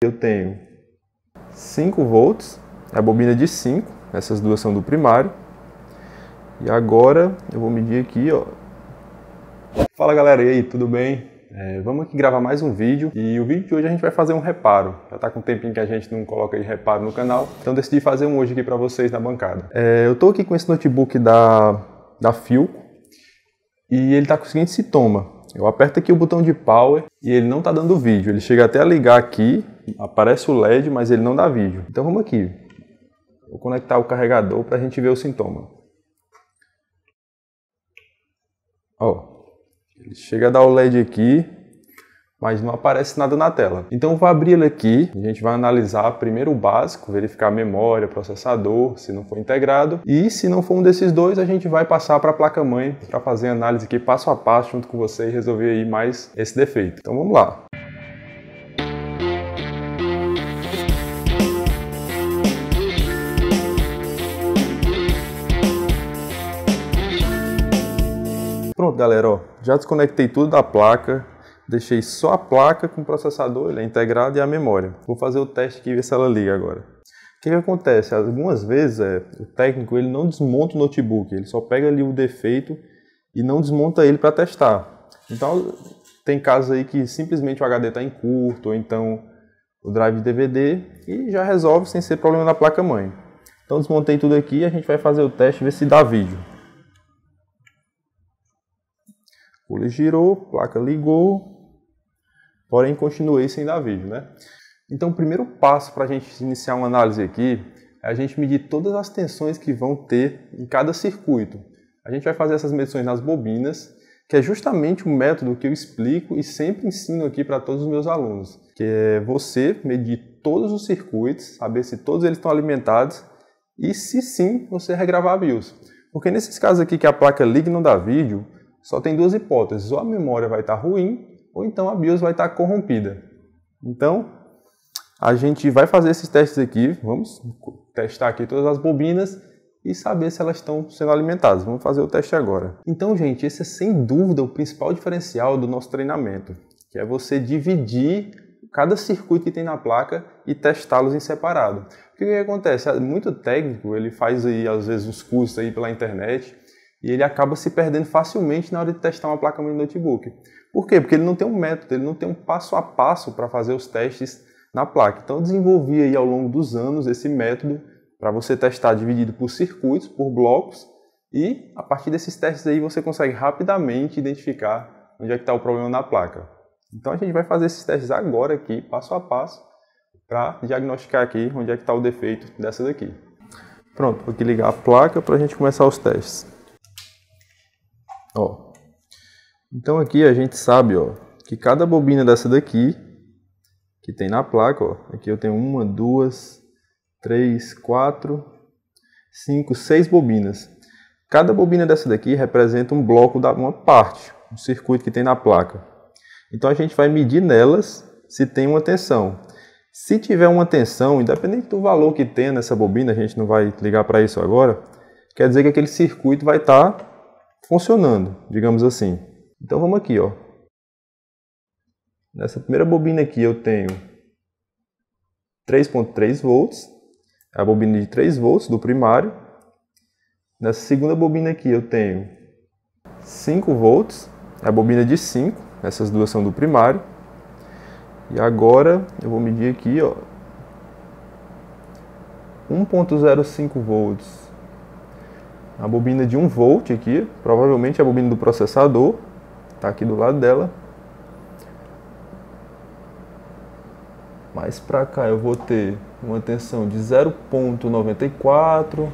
Eu tenho 5 volts, a bobina de 5, essas duas são do primário. E agora eu vou medir aqui, ó. Fala galera, e aí, tudo bem? Vamos aqui gravar mais um vídeo, e o vídeo de hoje a gente vai fazer um reparo. Já tá com um tempinho que a gente não coloca aí reparo no canal, então decidi fazer um hoje aqui para vocês na bancada. Eu tô aqui com esse notebook da Philco, e ele tá com o seguinte sintoma. Eu aperto aqui o botão de power e ele não tá dando vídeo. Ele chega até a ligar aqui, aparece o LED, mas ele não dá vídeo. Então vamos aqui. Vou conectar o carregador para a gente ver o sintoma. Ó, ele chega a dar o LED aqui, mas não aparece nada na tela. Então eu vou abrir ele aqui, a gente vai analisar primeiro o básico, verificar a memória, processador, se não for integrado. E se não for um desses dois, a gente vai passar para a placa-mãe para fazer a análise aqui passo a passo junto com você e resolver aí mais esse defeito. Então vamos lá. Pronto, galera, ó, já desconectei tudo da placa. Deixei só a placa com o processador, ele é integrado, e a memória. Vou fazer o teste aqui e ver se ela liga agora. O que acontece? Algumas vezes o técnico ele não desmonta o notebook, ele só pega ali o defeito e não desmonta ele para testar. Então tem casos aí que simplesmente o HD está em curto, ou então o drive de DVD, e já resolve sem ser problema da placa-mãe. Então desmontei tudo aqui e a gente vai fazer o teste e ver se dá vídeo. O cooler girou, placa ligou. Porém, continuei sem dar vídeo, né? Então, o primeiro passo para a gente iniciar uma análise aqui é a gente medir todas as tensões que vão ter em cada circuito. A gente vai fazer essas medições nas bobinas, que é justamente o método que eu explico e sempre ensino aqui para todos os meus alunos, que é você medir todos os circuitos, saber se todos eles estão alimentados e, se sim, você regravar a BIOS. Porque nesses casos aqui que a placa liga e não dá vídeo, só tem duas hipóteses: ou a memória vai estar ruim, ou então a BIOS vai estar corrompida. Então, a gente vai fazer esses testes aqui, vamos testar aqui todas as bobinas e saber se elas estão sendo alimentadas. Vamos fazer o teste agora. Então, gente, esse é sem dúvida o principal diferencial do nosso treinamento, que é você dividir cada circuito que tem na placa e testá-los em separado. O que acontece? Muito técnico, ele faz aí, às vezes, uns cursos aí pela internet, e ele acaba se perdendo facilmente na hora de testar uma placa-mãe de notebook. Por quê? Porque ele não tem um método, ele não tem um passo a passo para fazer os testes na placa. Então eu desenvolvi aí ao longo dos anos esse método para você testar dividido por circuitos, por blocos, e a partir desses testes aí você consegue rapidamente identificar onde é que está o problema na placa. Então a gente vai fazer esses testes agora aqui, passo a passo, para diagnosticar aqui onde é que está o defeito dessa daqui. Pronto, vou aqui ligar a placa para a gente começar os testes. Ó. Então aqui a gente sabe, ó, que cada bobina dessa daqui, que tem na placa, ó, aqui eu tenho 1, 2, 3, 4, 5, 6 bobinas. Cada bobina dessa daqui representa um bloco da uma parte, um circuito que tem na placa. Então a gente vai medir nelas se tem uma tensão. Se tiver uma tensão, independente do valor que tenha nessa bobina, a gente não vai ligar para isso agora, quer dizer que aquele circuito vai estar funcionando, digamos assim. Então vamos aqui, ó. Nessa primeira bobina aqui eu tenho 3.3 volts, a bobina de 3 volts do primário. Nessa segunda bobina aqui eu tenho 5 volts, a bobina de 5, essas duas são do primário. E agora eu vou medir aqui, ó, 1.05 volts. A bobina de 1 volt aqui, provavelmente a bobina do processador, está aqui do lado dela. Mais para cá eu vou ter uma tensão de 0.94,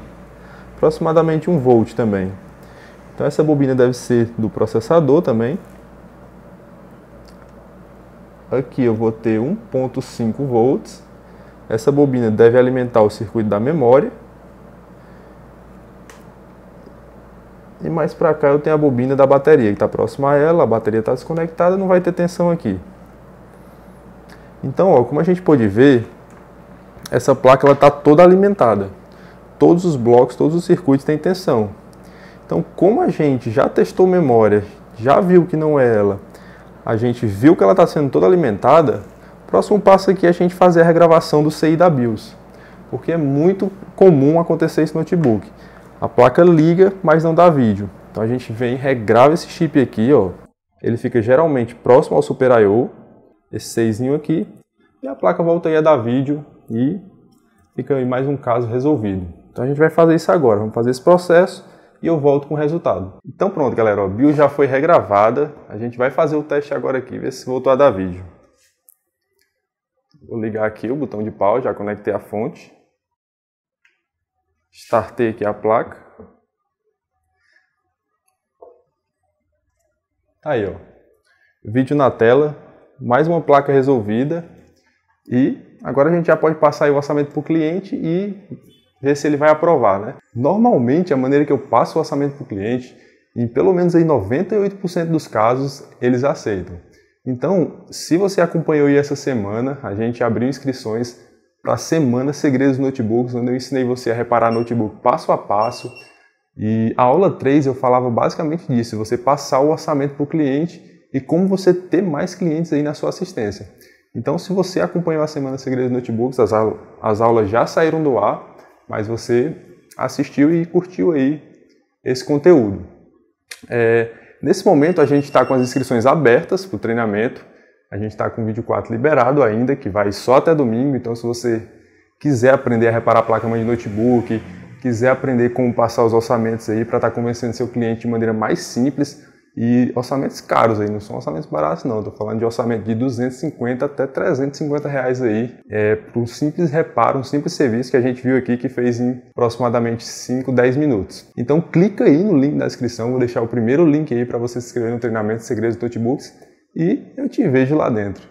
aproximadamente 1 volt também. Então essa bobina deve ser do processador também. Aqui eu vou ter 1.5 volts. Essa bobina deve alimentar o circuito da memória. E mais para cá eu tenho a bobina da bateria, que está próxima a ela, a bateria está desconectada, não vai ter tensão aqui. Então, ó, como a gente pode ver, essa placa está toda alimentada. Todos os blocos, todos os circuitos têm tensão. Então, como a gente já testou memória, já viu que não é ela, a gente viu que ela está sendo toda alimentada, Próximo passo aqui é a gente fazer a regravação do CI da BIOS, porque é muito comum acontecer isso no notebook. A placa liga, mas não dá vídeo. Então a gente vem e regrava esse chip aqui, ó. Ele fica geralmente próximo ao Super I/O, esse 6zinho aqui, e a placa volta aí a dar vídeo e fica aí mais um caso resolvido. Então a gente vai fazer isso agora, vamos fazer esse processo e eu volto com o resultado. Então pronto, galera, ó, a BIOS já foi regravada, a gente vai fazer o teste agora aqui, ver se voltou a dar vídeo. Vou ligar aqui o botão de pause, já conectei a fonte. Startei aqui a placa. Aí, ó. Vídeo na tela, mais uma placa resolvida. E agora a gente já pode passar aí o orçamento para o cliente e ver se ele vai aprovar, né? Normalmente, a maneira que eu passo o orçamento para o cliente, em pelo menos aí 98% dos casos, eles aceitam. Então, se você acompanhou aí essa semana, a gente abriu inscrições para a Semana Segredos Notebooks, onde eu ensinei você a reparar notebook passo a passo. E a aula 3 eu falava basicamente disso, você passar o orçamento para o cliente e como você ter mais clientes aí na sua assistência. Então, se você acompanhou a Semana Segredos Notebooks, as aulas já saíram do ar, mas você assistiu e curtiu aí esse conteúdo. Nesse momento a gente está com as inscrições abertas para o treinamento, a gente está com o vídeo 4 liberado ainda, que vai só até domingo, então se você quiser aprender a reparar a placa-mãe de notebook, quiser aprender como passar os orçamentos aí para estar convencendo seu cliente de maneira mais simples, e orçamentos caros aí, não são orçamentos baratos não, estou falando de orçamento de 250 até 350 reais aí, para um simples reparo, um simples serviço que a gente viu aqui que fez em aproximadamente 5, 10 minutos. Então clica aí no link da descrição, vou deixar o primeiro link aí para você se inscrever no treinamento Segredos de Notebooks e eu te vejo lá dentro.